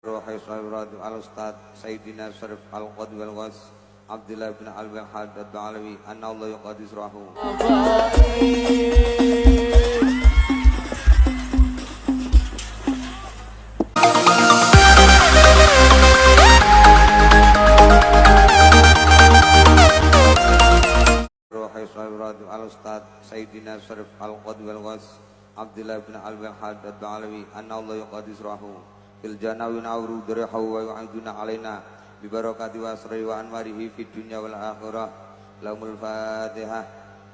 Ruhi Sayyid Al-Ustad Sayyidina Syarif Al-Qadwi Al-Ghaz Abdullah bin Al-Bahad Al-Ba'alawi Anna Allah yuqadis rahu Ruhi Sayyid Al-Ustad Sayyidina Syarif Al-Qadwi Al-Ghaz Abdullah bin Al-Bahad Al-Ba'alawi Anna Allah yuqadis rahu fil janawi na'uru darihahu wa yu'iduna alaina bibarakati wa asri wa anwarihi fid dunya wal akhirah. Lahumul Fatihah.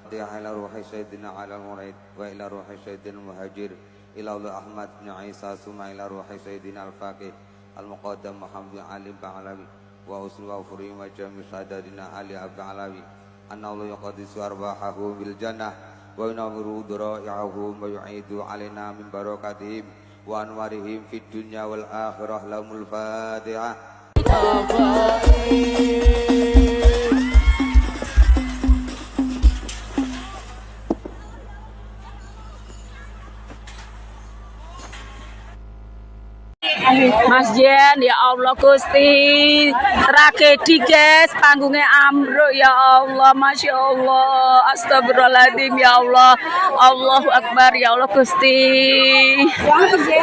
Fatihah ila ruhi sayyidina ala al-muraid wa ila ruhi sayyidina muhajir ila Allah Ahmad bin Isa summa ila ruhi sayyidina al-faqih al-muqaddam Muhammad bin Ali Ba'alawi wa usri wa ufri wa jami sadadina Ali Ba'alawi anna Allah yuqadisu arwahahu bil jannah wa yunawwiru dara'i'ahum wa yu'idu alaina min barakatihim wa anwarihim fid dunya wal akhirah. Lahumul Fatihah. Mas Jen, ya Allah Gusti, tragedi guys, panggungnya ambruk ya Allah, Masya Allah, astagfirullahaladzim ya Allah, Allahu Akbar ya Allah Gusti,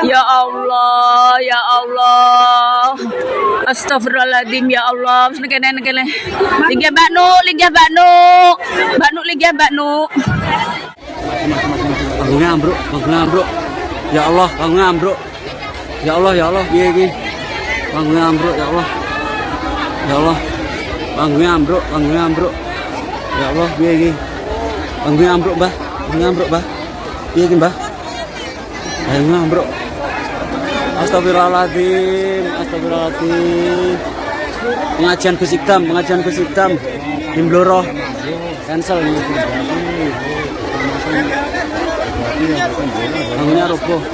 ya Allah, ya Allah, astagfirullahaladzim ya Allah, negene, linggih Mbak Nu, panggungnya ambruk, ya Allah, panggungnya ambruk, ya Allah, gini, panggungnya ambruk, ya Allah, panggungnya ambruk, ya Allah, gini, panggungnya ambruk, bah, gini, bah, panggungnya ambruk, astagfirullahaladzim, pengajian kusiktam, tim Bloro, cancel, bangunnya roboh.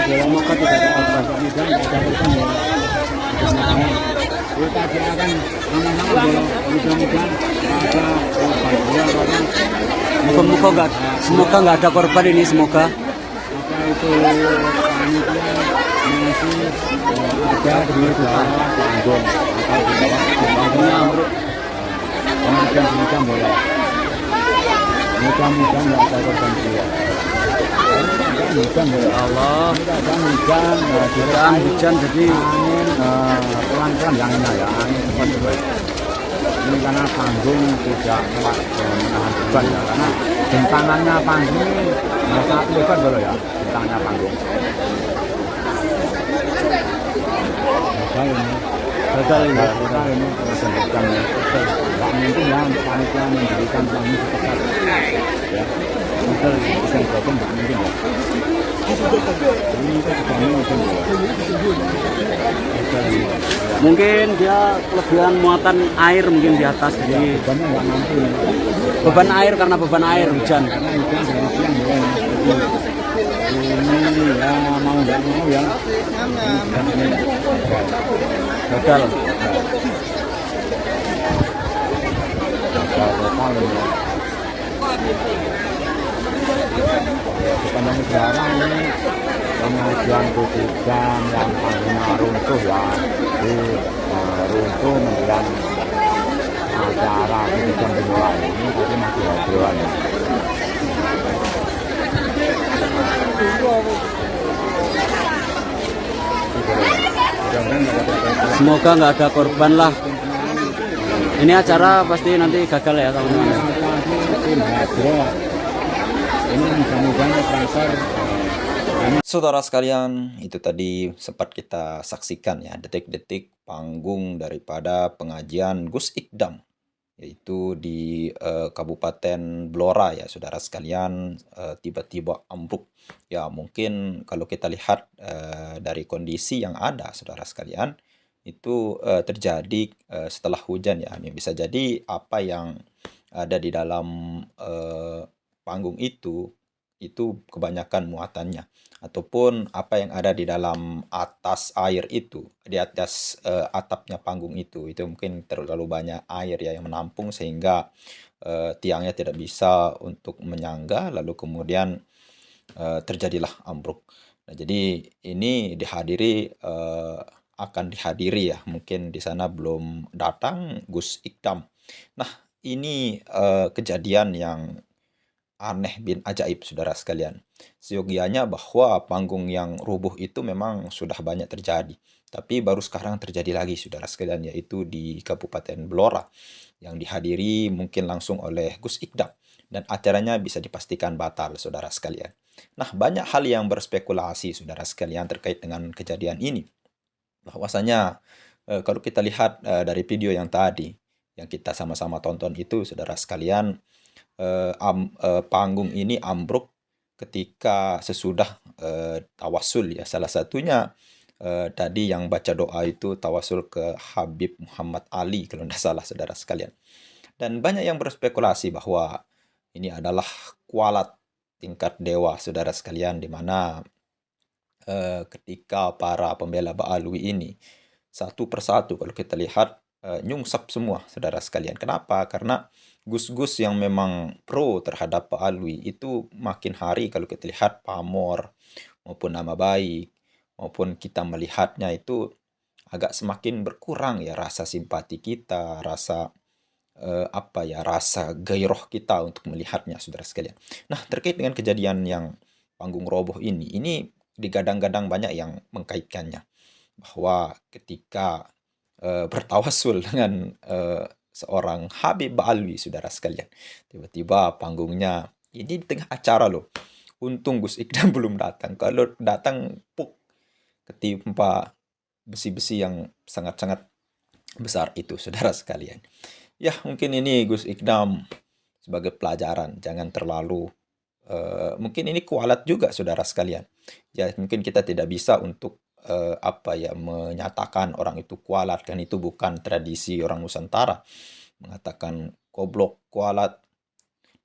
Semoga tidak ada korban. Semoga nggak ada korban ini, semoga. Itu ada di panggung mudah-mudahan nggak ada korban jiwa. Allah, hujan jadi pelan-pelan yang ini ya, angin cepat. Ini karena panggung tidak kuat menahan beban ya, karena bentangannya panggung sangat lebar dulu ya, bentangannya panggung. Gagal ini menyebabkan nggak mungkin ya panitia mendirikan panggung setepat ya, gagal bisa dibangun nggak mungkin ya. Ini mungkin dia kelebihan muatan air mungkin di atas, jadi beban air karena beban air hujan. Ini ya mau nggak mau ya gagal lokal ya. Sepanjang sejarah ini pengajian kusikam yang panggungnya runtuh ya, di runtuh menjelang acara kusikam dimulai ini, tapi masih obrolan ya. Semoga nggak ada korban lah. Ini acara pasti nanti gagal ya teman-teman. Saudara sekalian, itu tadi sempat kita saksikan ya detik-detik panggung daripada pengajian Gus Ikdam, yaitu di Kabupaten Blora ya saudara sekalian, tiba-tiba ambruk. Ya mungkin kalau kita lihat dari kondisi yang ada saudara sekalian, itu terjadi setelah hujan ya. Ini bisa jadi apa yang ada di dalam panggung itu kebanyakan muatannya, ataupun apa yang ada di dalam atas air itu, di atas atapnya panggung itu mungkin terlalu banyak air ya yang menampung, sehingga tiangnya tidak bisa untuk menyangga, lalu kemudian terjadilah ambruk. Nah, jadi ini akan dihadiri ya, mungkin di sana belum datang Gus Ikdam. Nah, ini kejadian yang aneh bin ajaib, saudara sekalian. Seyogianya bahwa panggung yang rubuh itu memang sudah banyak terjadi. Tapi baru sekarang terjadi lagi, saudara sekalian, yaitu di Kabupaten Blora, yang dihadiri mungkin langsung oleh Gus Ikdam. Dan acaranya bisa dipastikan batal, saudara sekalian. Nah, banyak hal yang berspekulasi, saudara sekalian, terkait dengan kejadian ini. Bahwasanya kalau kita lihat dari video yang tadi, yang kita sama-sama tonton itu, saudara sekalian, panggung ini ambruk ketika sesudah tawasul ya. Salah satunya tadi yang baca doa itu tawasul ke Habib Muhammad Ali kalau tidak salah, saudara sekalian. Dan banyak yang berspekulasi bahwa ini adalah kualat tingkat dewa, saudara sekalian, di mana ketika para pembela Ba'alwi ini satu persatu kalau kita lihat nyungsap semua, saudara sekalian. Kenapa? Karena gus-gus yang memang pro terhadap Pak Alwi itu makin hari kalau kita lihat pamor maupun nama baik maupun kita melihatnya itu agak semakin berkurang ya rasa simpati kita, rasa rasa gairah kita untuk melihatnya, saudara sekalian. Nah, terkait dengan kejadian yang panggung roboh ini digadang-gadang banyak yang mengkaitkannya bahwa ketika bertawasul dengan seorang Habib Ba'alwi, saudara sekalian. Tiba-tiba panggungnya, ini di tengah acara loh. Untung Gus Ikdam belum datang. Kalau datang, ketimpa besi-besi yang sangat-sangat besar itu, saudara sekalian. Ya, mungkin ini Gus Ikdam sebagai pelajaran. Jangan terlalu, mungkin ini kualat juga, saudara sekalian. Ya, mungkin kita tidak bisa untuk menyatakan orang itu kualat, kan itu bukan tradisi orang Nusantara mengatakan goblok, kualat,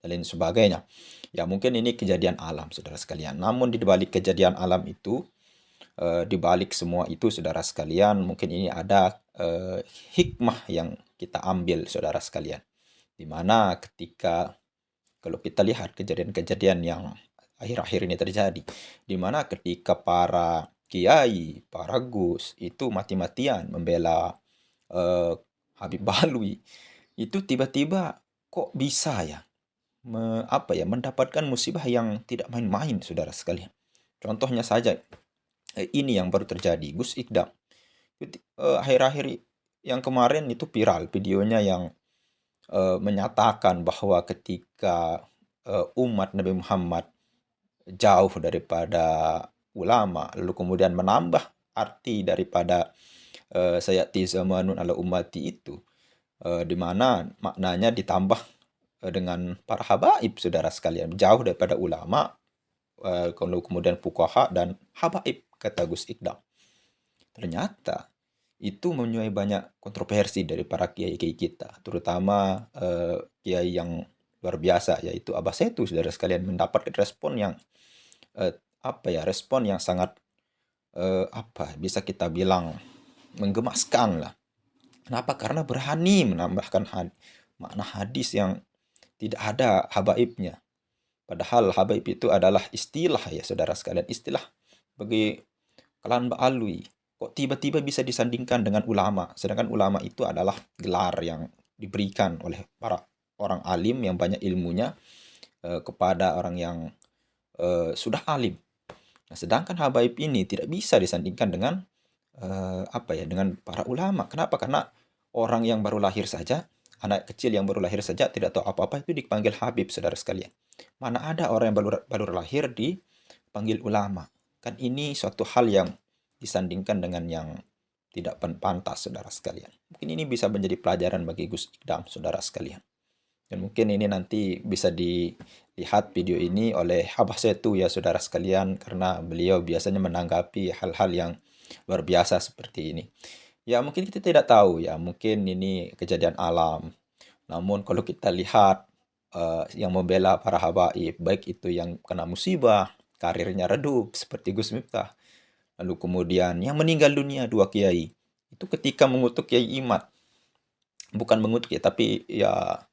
dan lain sebagainya. Ya, mungkin ini kejadian alam, saudara sekalian. Namun di balik kejadian alam itu, di balik semua itu, saudara sekalian, mungkin ini ada hikmah yang kita ambil, saudara sekalian. Di mana ketika kalau kita lihat kejadian-kejadian yang akhir-akhir ini terjadi, di mana ketika para kiai, para gus itu mati-matian membela Habib Ba'alwi, itu tiba-tiba kok bisa ya mendapatkan musibah yang tidak main-main, saudara sekalian. Contohnya saja ini yang baru terjadi, Gus Ikdam. Akhir-akhir yang kemarin itu viral videonya yang menyatakan bahwa ketika umat Nabi Muhammad jauh daripada ulama, lalu kemudian menambah arti daripada sayati zamanun ala ummati itu, di mana maknanya ditambah dengan para habaib, saudara sekalian, jauh daripada ulama, kalau kemudian fuqaha dan habaib, kata Gus Ikdam. Ternyata itu menuai banyak kontroversi dari para kiai-kiai kita, terutama kiai yang luar biasa yaitu Abah Setu, saudara sekalian, mendapat respon yang respon yang sangat bisa kita bilang menggemaskan lah. Kenapa? Karena berani menambahkan makna hadis yang tidak ada habaibnya. Padahal habaib itu adalah istilah ya, saudara sekalian, istilah bagi kalangan Ba'alwi. Kok tiba-tiba bisa disandingkan dengan ulama? Sedangkan ulama itu adalah gelar yang diberikan oleh para orang alim yang banyak ilmunya kepada orang yang sudah alim. Nah, sedangkan habaib ini tidak bisa disandingkan dengan dengan para ulama. Kenapa? Karena orang yang baru lahir saja, anak kecil yang baru lahir saja tidak tahu apa-apa itu dipanggil habib, saudara sekalian. Mana ada orang yang baru lahir dipanggil ulama? Kan ini suatu hal yang disandingkan dengan yang tidak pantas, saudara sekalian. Mungkin ini bisa menjadi pelajaran bagi Gus Ikdam, saudara sekalian. Dan mungkin ini nanti bisa dilihat video ini oleh Abah Setu ya, saudara sekalian, karena beliau biasanya menanggapi hal-hal yang luar biasa seperti ini. Ya, mungkin kita tidak tahu ya, mungkin ini kejadian alam. Namun kalau kita lihat yang membela para habaib, baik itu yang kena musibah, karirnya redup seperti Gus Miftah, lalu kemudian yang meninggal dunia 2 kiai, itu ketika mengutuk Kiai Imad, bukan mengutuk ya, tapi ya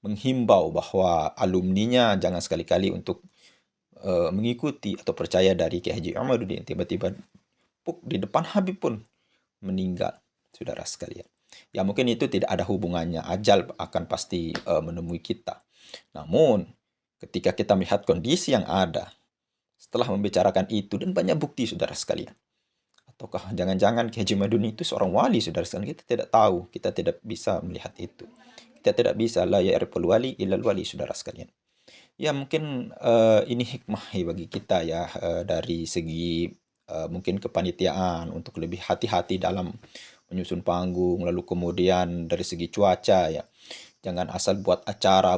menghimbau bahwa alumninya jangan sekali-kali untuk mengikuti atau percaya dari Kiai Haji Imaduddin. Tiba-tiba di depan Habib pun meninggal, saudara sekalian. Ya mungkin itu tidak ada hubungannya, ajal akan pasti menemui kita. Namun ketika kita melihat kondisi yang ada setelah membicarakan itu dan banyak bukti, saudara sekalian, ataukah jangan-jangan Kiai Haji Imaduddin itu seorang wali, saudara sekalian, kita tidak tahu, kita tidak bisa melihat itu. Kita tidak bisa, la ya'riful wali illal wali, saudara sekalian. Ya mungkin ini hikmah bagi kita ya, dari segi mungkin kepanitiaan untuk lebih hati-hati dalam menyusun panggung, lalu kemudian dari segi cuaca ya, jangan asal buat acara,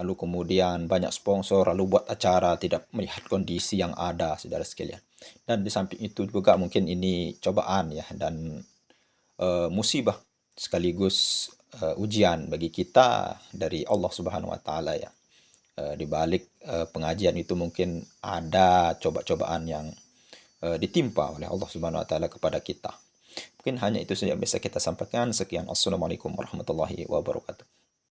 lalu kemudian banyak sponsor, lalu buat acara tidak melihat kondisi yang ada, saudara sekalian. Dan di samping itu juga mungkin ini cobaan ya, dan musibah sekaligus ujian bagi kita dari Allah Subhanahu wa taala ya. Di balik pengajian itu mungkin ada cobaan yang ditimpa oleh Allah Subhanahu wa taala kepada kita. Mungkin hanya itu saja yang bisa kita sampaikan. Sekian, assalamualaikum warahmatullahi wabarakatuh.